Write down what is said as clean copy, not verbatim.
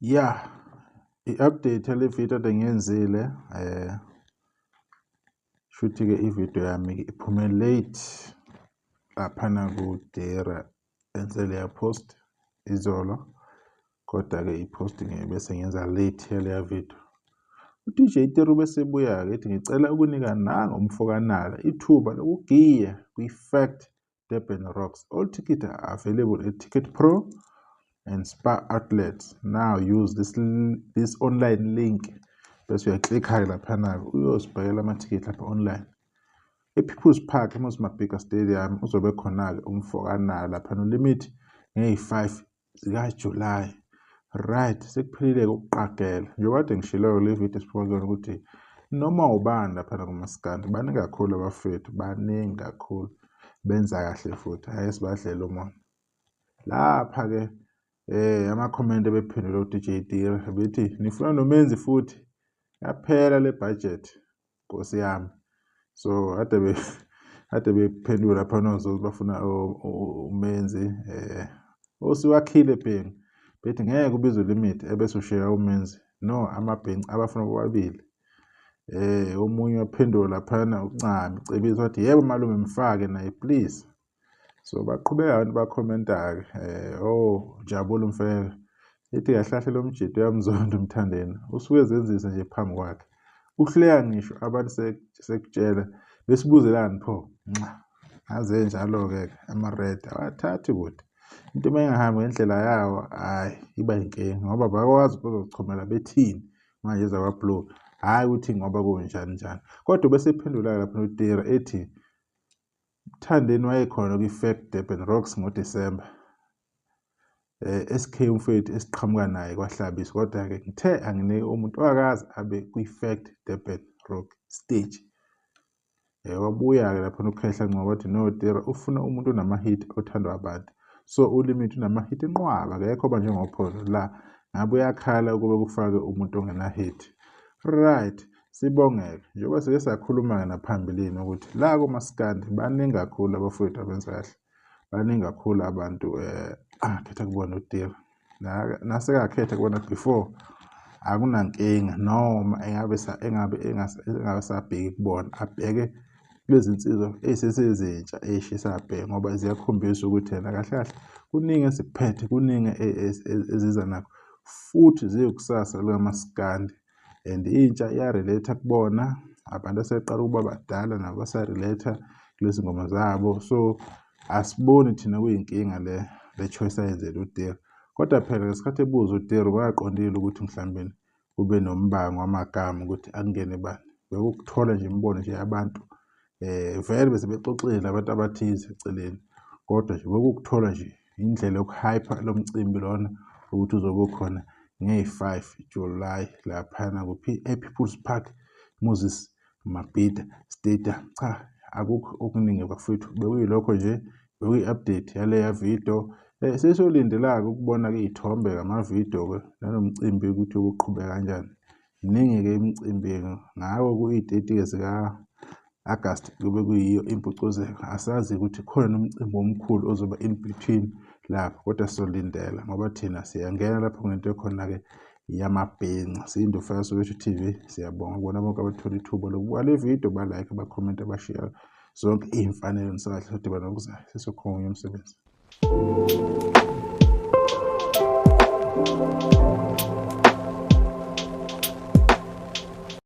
Yeah, i-update yale video ade ngiyenzile shuthi-ke ividiyo yami iphume late laphana ku-Dira enze leya post izolo, kodwa-ke i-post bese ngenza late yaleya video. U-DJ Tira ubesebuya-ke ethi ngicela ukunika nanga umfokanala ithuba lokugiya kwi-Fact Durban Rocks. All tickets are available at Ticket Pro and Spar outlets. Now use this online link bese uyaklikha laphana uyosibhekela amathikithi lapha online. E-People's Park eMozambique Stadium uzobe khona-ke umfokanala laphana ulimit ngeyi-5 zikaJulayi. Right, sekuphelile-ke ukuqagela. Njengoba kade ngishilo le video sibona ukuthi noma ubani laphana kumaskandi baningi kakhulu abafethu, baningi kakhulu, benza kahle futhi, hhayi sibadlela umoya. Lapha-ke ama-comment ebephendula u-DJ Tira bethi nifuna nomenzi futhi, yaphela le budget Nkosi yami. So ade bephendula lapha noZozi bafuna umenzi osiwakhile bhengu bethi ngeke ubizwe limit ebese ushiya umenzi. No, amabhengu abafuna bobabili. Omunye waphendula laphana uncane cebisa wathi yebo malume mfake naye please. So baqhubeka abantu bakhomenta-ke Jabula Mfeka ethi kahlahle lo mjidi uyamzonda umthandeni usuke zenzisa nje phambi kwakhe. Uhleka ngisho abantu sekutshela besibuzelani pho aze njalo-ke ama-red awathathi kude. Into uma ingahambi ngendlela yawo hhayi iba yinkinga ngoba bakwazi ukuzochomela bethini manje zakwa-Blue, hhayi ukuthi ngoba kunjani njani. Kodwa besephendula lapha uTira ethi Mthandeni wayekhona kwi-Fact Durban Rocks ngoDisemba. SK umfethu esiqhamuka naye kwahlabisa, kodwa-ke ngithe anginike umuntu owakazi abe kwi-Fact Durban Rock stage. Wabuya-ke lapha uKhehla Ncwaba wathi no Tira ufuna umuntu onama-hit othandwa abantu. So ulimit unama-hit enqwaba akekho oba njengophondo la ngabe uyakhala ukube kufake umuntu ongena-hit. Right, sibongeke njengoba sike sakhuluma-ke naphambilini ukuthi la komaskandi baningi kakhulu abafowethu abenza kahle, baningi kakhulu abantu angakhetha kubona uTira nasekakhetha kubona before akunankinga, noma engabe sabheki kubona abheke kulezi nsizwa esesezintsha ey'shisa abheke ngoba ziyakhombisa ukuthi yena kahle kahle kuningi ezikuphethe, kuningi eziza nakho futhi ziyokusasa lukamaskandi. And intsha iyarelate kubona, abantu aseqala ukuba badala nabo basarelate kulezi ngoma zabo. So asiboni thina kuyinkinga le choice ayenzela uTira. Kodwa phela ngesikhathi ebuza uTira waqondile ukuthi mhlawumbe kube nombango wamagama ukuthi akungene bani. Bekukuthola nje imibono nje yabantu vele bese bexoxile abantu abathize eceleni, kodwa nje bekukuthola nje indlela yokuhyper lo mcimbi lona ukuthi uzobe ukhona ngeyi-5 Julayi laphana kuphi e-People's Park Moses Mabhida Stadium. Cha, akukho okuningi bafowethu, bekuyilokho nje, bekuyi-update yaleya video. Sesiyolindela-ke ukubona-ke iy'thombe amavidiyo-ke nanomcimbi ukuthi ukuqhubeka kanjani. Iningi-ke imicimbi ngawo kuy'teti-ke zika-Agasti kube kuyiyo impucuzeko. Asazi ukuthi khona nomcimbi omkhulu ozoba in between lapho, kodwa sizolindela ngoba thina siyangena lapho kunento ekhona-ke yamabhenca. Siyindlu Soweto TV, siyabonga kubona bonke abathola ithuba lokubuka le video, ba-like, bakhomenta, bashiya zonke iy'mfanelo nisakahle kodwa banokuzayo sesokhona umsebenzi.